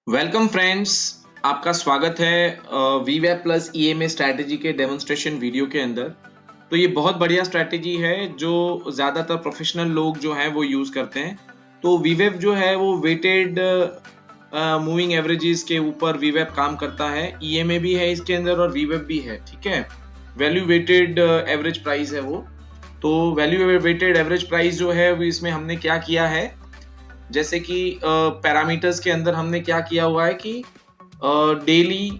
Welcome friends, आपका स्वागत है वीवेब प्लस ईएमए स्ट्रैटेजी के डेमोन्स्ट्रेशन वीडियो के अंदर। तो ये बहुत बढ़िया स्ट्रैटेजी है जो ज़्यादातर प्रोफेशनल लोग जो हैं वो यूज़ करते हैं। तो वीवेब जो है वो वेटेड मूविंग एवरेजेस के ऊपर वीवेब काम करता है। ईएमए भी है इसके अंदर और वीवेब भी है, ठीक है। वैल्यू वेटेड एवरेज प्राइस है वो। तो वैल्यू वेटेड एवरेज प्राइस जो है वो इसमें हमने क्या किया है, जैसे कि पैरामीटर्स के अंदर हमने क्या किया हुआ है कि डेली,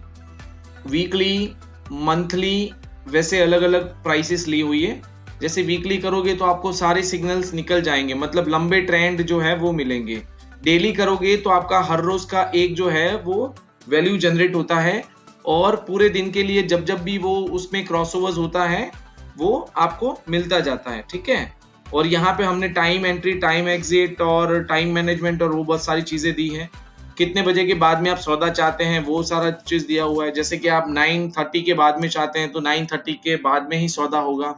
वीकली, मंथली वैसे अलग अलग प्राइसेस ली हुई है। जैसे वीकली करोगे तो आपको सारे सिग्नल्स निकल जाएंगे, मतलब लंबे ट्रेंड जो है वो मिलेंगे। डेली करोगे तो आपका हर रोज का एक जो है वो वैल्यू जनरेट होता है और पूरे दिन के लिए जब जब भी वो उसमें क्रॉसओवर्स होता है वो आपको मिलता जाता है, ठीक है। और यहाँ पे हमने टाइम एंट्री, टाइम एग्जिट और टाइम मैनेजमेंट और वो बहुत सारी चीजें दी हैं। कितने बजे के बाद में आप सौदा चाहते हैं वो सारा चीज दिया हुआ है। जैसे कि आप 9:30 के बाद में चाहते हैं तो 9:30 के बाद में ही सौदा होगा।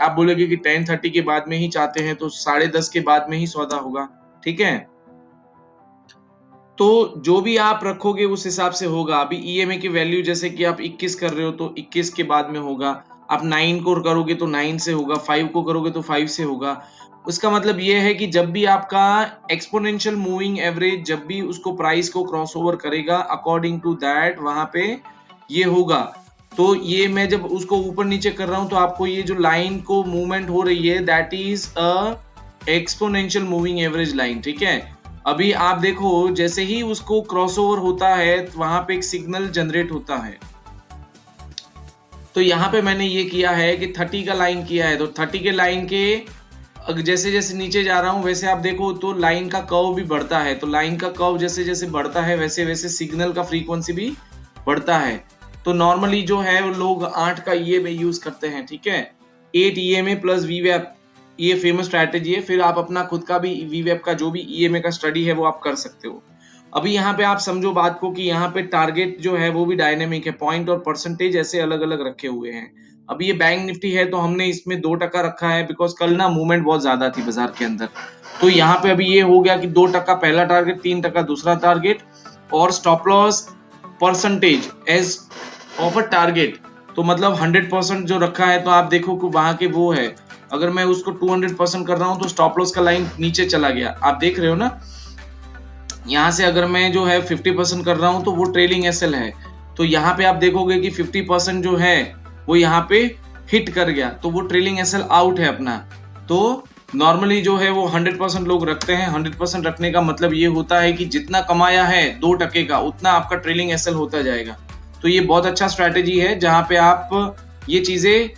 आप बोलोगे कि 10:30 के बाद में ही चाहते हैं तो 10:30 के बाद में ही सौदा होगा, ठीक है। तो जो भी आप रखोगे उस हिसाब से होगा। अभी ईएमए की वैल्यू जैसे कि आप 21 कर रहे हो तो 21 के बाद में होगा। आप 9 को करोगे तो 9 से होगा, 5 को करोगे तो 5 से होगा। उसका मतलब ये है कि जब भी आपका एक्सपोनेंशियल मूविंग एवरेज जब भी उसको प्राइस को क्रॉसओवर करेगा, अकॉर्डिंग टू दैट वहां पे ये होगा। तो ये मैं जब उसको ऊपर नीचे कर रहा हूं तो आपको ये जो लाइन को मूवमेंट हो रही है that is a exponential moving average line, ठीक है। अभी आप देखो जैसे ही उसको क्रॉसओवर होता है तो वहां पे एक सिग्नल जनरेट होता है। तो यहाँ पे मैंने ये किया है कि 30 का लाइन किया है, तो 30 के लाइन के जैसे जैसे नीचे जा रहा हूं वैसे आप देखो तो लाइन का कर्व भी बढ़ता है। तो लाइन का कर्व जैसे जैसे बढ़ता है वैसे वैसे सिग्नल का फ्रीक्वेंसी भी बढ़ता है। तो नॉर्मली जो है वो लोग 8 का ईएमए यूज करते हैं, ठीक है। 8 ईएमए प्लस वीवेप, ये फेमस स्ट्रैटेजी है। फिर आप अपना खुद का भी वीवेप का जो भी ईएमए का स्टडी है वो आप कर सकते हो। अभी यहाँ पे आप समझो बात को कि यहाँ पे टारगेट जो है वो भी डायनेमिक है, पॉइंट और परसेंटेज ऐसे अलग अलग रखे हुए हैं। अभी ये बैंक निफ्टी है तो हमने इसमें 2% रखा है बिकॉज कल ना मूवमेंट बहुत ज्यादा थी बाजार के अंदर। तो यहाँ पे अभी ये हो गया कि 2% पहला टारगेट, 3% दूसरा टारगेट और stop loss percentage as of a target. तो मतलब 100% जो रखा है तो आप देखो कि वहां के वो है। अगर मैं उसको 200% कर रहा हूं तो स्टॉप लॉस का लाइन नीचे चला गया, आप देख रहे हो ना। यहाँ से अगर मैं जो है 50% कर रहा हूं तो वो ट्रेलिंग एसएल है। तो यहाँ पे आप देखोगे कि 50% जो है वो यहाँ पे हिट कर गया तो वो ट्रेलिंग एसएल आउट है अपना। तो नॉर्मली जो है वो 100% लोग रखते हैं। 100% रखने का मतलब ये होता है कि जितना कमाया है 2% का उतना आपका ट्रेलिंग एसएल होता जाएगा। तो ये बहुत अच्छा स्ट्रैटेजी है जहां पे आप ये चीजें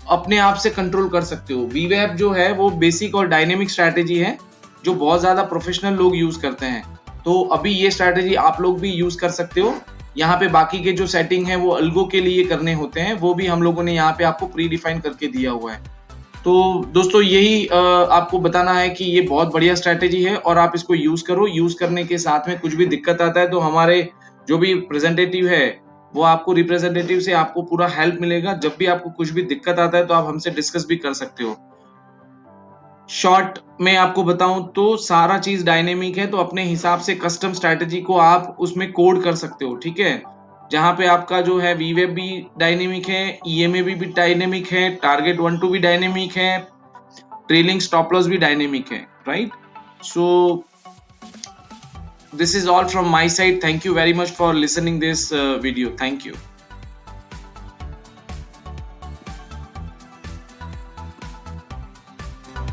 अपने आप से कंट्रोल कर सकते हो। वीवेब जो है वो बेसिक और डायनेमिक स्ट्रैटेजी है जो बहुत ज्यादा प्रोफेशनल लोग यूज करते हैं। तो अभी ये स्ट्रैटेजी आप लोग भी यूज कर सकते हो। यहाँ पे बाकी के जो सेटिंग है वो अल्गो के लिए करने होते हैं, वो भी हम लोगों ने यहाँ पे आपको प्री डिफाइन करके दिया हुआ है। तो दोस्तों यही आपको बताना है कि ये बहुत बढ़िया स्ट्रैटेजी है और आप इसको यूज करो। यूज करने के साथ में कुछ भी दिक्कत आता है तो हमारे जो भी रिप्रेजेंटेटिव है वो आपको रिप्रेजेंटेटिव से आपको पूरा हेल्प मिलेगा। जब भी आपको कुछ भी दिक्कत आता है तो आप हमसे डिस्कस भी कर सकते हो। शॉर्ट में आपको बताऊं तो सारा चीज डायनेमिक है, तो अपने हिसाब से कस्टम स्ट्रैटेजी को आप उसमें कोड कर सकते हो, ठीक है। जहां पे आपका जो है वीवेब भी डायनेमिक है, ईएमए भी डायनेमिक है, टारगेट 1-2 भी डायनेमिक है, ट्रेलिंग स्टॉप लॉस भी डायनेमिक है, right. So this is all from my side. Thank you very much for listening this video. Thank you.